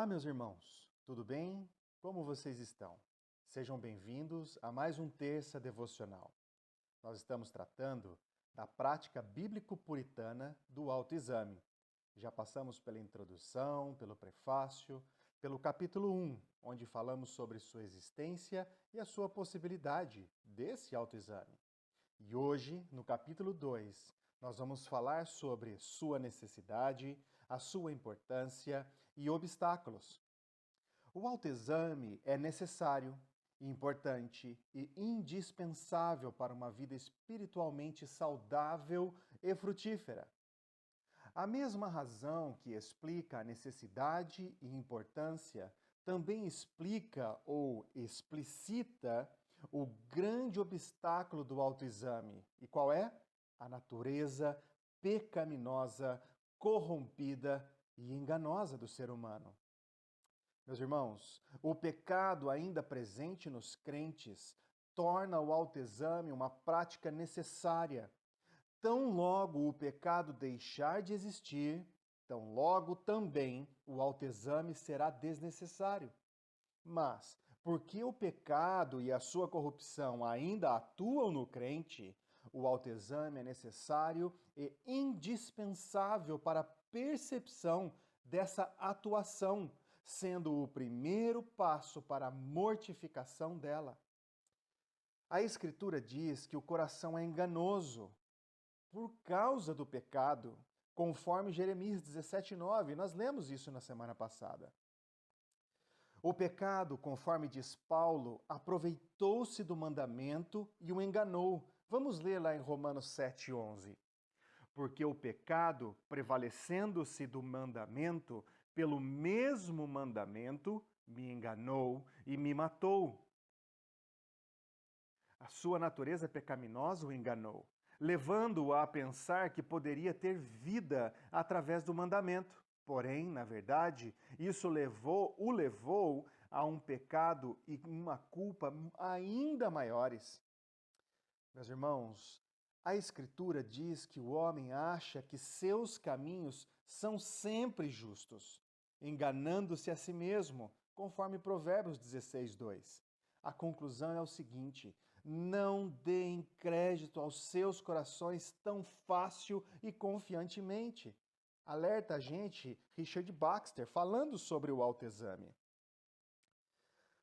Olá, meus irmãos, tudo bem? Como vocês estão? Sejam bem-vindos a mais um Terça Devocional. Nós estamos tratando da prática bíblico-puritana do autoexame. Já passamos pela introdução, pelo prefácio, pelo capítulo 1, onde falamos sobre sua existência e a sua possibilidade desse autoexame. E hoje, no capítulo 2, nós vamos falar sobre sua necessidade, a sua importância e obstáculos. O autoexame é necessário, importante e indispensável para uma vida espiritualmente saudável e frutífera. A mesma razão que explica a necessidade e importância também explica ou explicita o grande obstáculo do autoexame. E qual é? A natureza pecaminosa, corrompida e enganosa do ser humano. Meus irmãos, o pecado ainda presente nos crentes torna o autoexame uma prática necessária. Tão logo o pecado deixar de existir, tão logo também o autoexame será desnecessário. Mas, porque o pecado e a sua corrupção ainda atuam no crente, o autoexame é necessário e indispensável para a percepção dessa atuação, sendo o primeiro passo para a mortificação dela. A Escritura diz que o coração é enganoso por causa do pecado, conforme Jeremias 17:9. Nós lemos isso na semana passada. O pecado, conforme diz Paulo, aproveitou-se do mandamento e o enganou. Vamos ler lá em Romanos 7:11. Porque o pecado, prevalecendo-se do mandamento, pelo mesmo mandamento, me enganou e me matou. A sua natureza pecaminosa o enganou, levando-o a pensar que poderia ter vida através do mandamento. Porém, na verdade, isso o levou a um pecado e uma culpa ainda maiores. Meus irmãos, a Escritura diz que o homem acha que seus caminhos são sempre justos, enganando-se a si mesmo, conforme Provérbios 16:2. A conclusão é o seguinte: não deem crédito aos seus corações tão fácil e confiantemente. Alerta a gente Richard Baxter falando sobre o autoexame.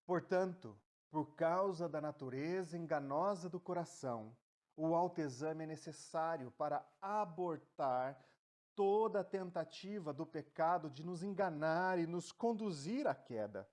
Portanto, por causa da natureza enganosa do coração, o autoexame é necessário para abortar toda tentativa do pecado de nos enganar e nos conduzir à queda.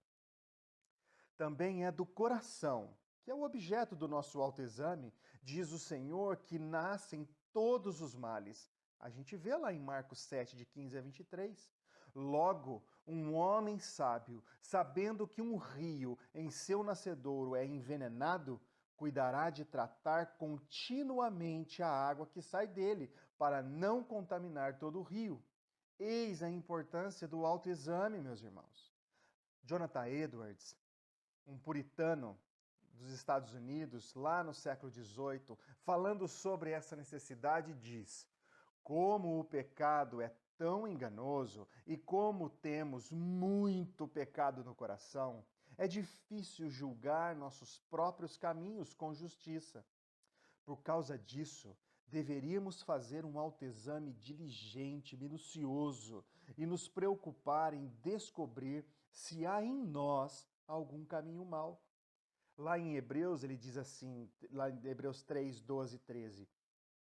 Também é do coração, que é o objeto do nosso autoexame, diz o Senhor, que nascem todos os males. A gente vê lá em Marcos 7, de 15 a 23. Logo, um homem sábio, sabendo que um rio em seu nascedouro é envenenado, cuidará de tratar continuamente a água que sai dele, para não contaminar todo o rio. Eis a importância do autoexame, meus irmãos. Jonathan Edwards, um puritano dos Estados Unidos, lá no século XVIII, falando sobre essa necessidade, diz: como o pecado é tão enganoso e como temos muito pecado no coração, é difícil julgar nossos próprios caminhos com justiça. Por causa disso, deveríamos fazer um autoexame diligente, minucioso e nos preocupar em descobrir se há em nós algum caminho mau. Lá em Hebreus, ele diz assim, lá em Hebreus 3, 12 e 13: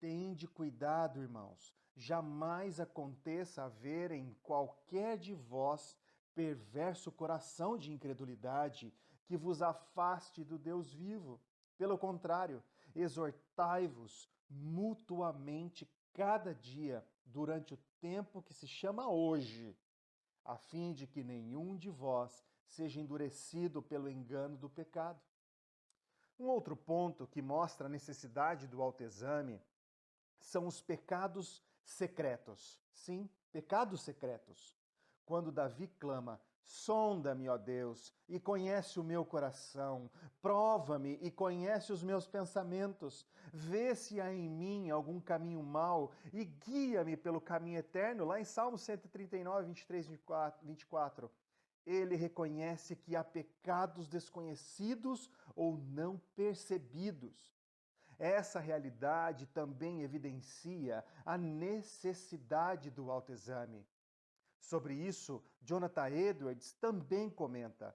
tende cuidado, irmãos, jamais aconteça haver em qualquer de vós perverso coração de incredulidade que vos afaste do Deus vivo. Pelo contrário, exortai-vos mutuamente cada dia durante o tempo que se chama hoje, a fim de que nenhum de vós seja endurecido pelo engano do pecado. Um outro ponto que mostra a necessidade do autoexame são os pecados secretos. Sim, pecados secretos. Quando Davi clama: sonda-me, ó Deus, e conhece o meu coração, prova-me e conhece os meus pensamentos, vê se há em mim algum caminho mau e guia-me pelo caminho eterno, lá em Salmo 139, 23, 24. Ele reconhece que há pecados desconhecidos ou não percebidos. Essa realidade também evidencia a necessidade do autoexame. Sobre isso, Jonathan Edwards também comenta: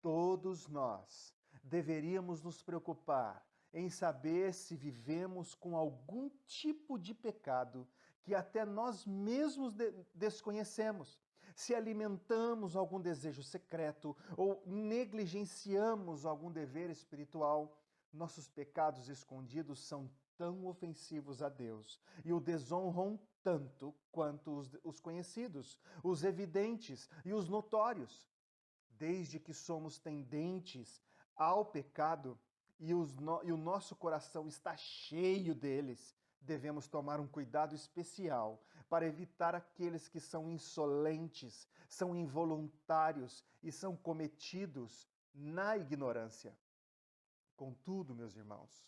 todos nós deveríamos nos preocupar em saber se vivemos com algum tipo de pecado que até nós mesmos desconhecemos, se alimentamos algum desejo secreto ou negligenciamos algum dever espiritual. Nossos pecados escondidos são tão ofensivos a Deus e o desonram tanto quanto os conhecidos, os evidentes e os notórios. Desde que somos tendentes ao pecado e o nosso coração está cheio deles, devemos tomar um cuidado especial para evitar aqueles que são insolentes, são involuntários e são cometidos na ignorância. Contudo, meus irmãos,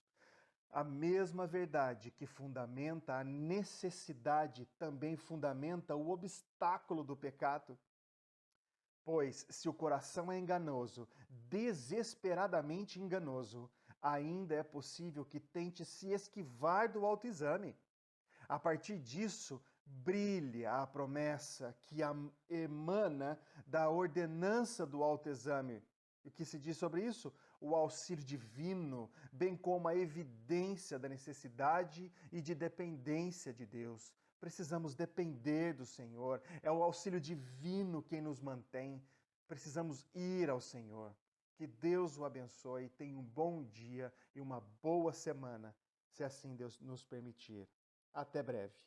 a mesma verdade que fundamenta a necessidade também fundamenta o obstáculo do pecado. Pois, se o coração é enganoso, desesperadamente enganoso, ainda é possível que tente se esquivar do autoexame. A partir disso, brilha a promessa que emana da ordenança do autoexame. E o que se diz sobre isso? O auxílio divino, bem como a evidência da necessidade e de dependência de Deus. Precisamos depender do Senhor, é o auxílio divino quem nos mantém. Precisamos ir ao Senhor. Que Deus o abençoe, tenha um bom dia e uma boa semana, se assim Deus nos permitir. Até breve.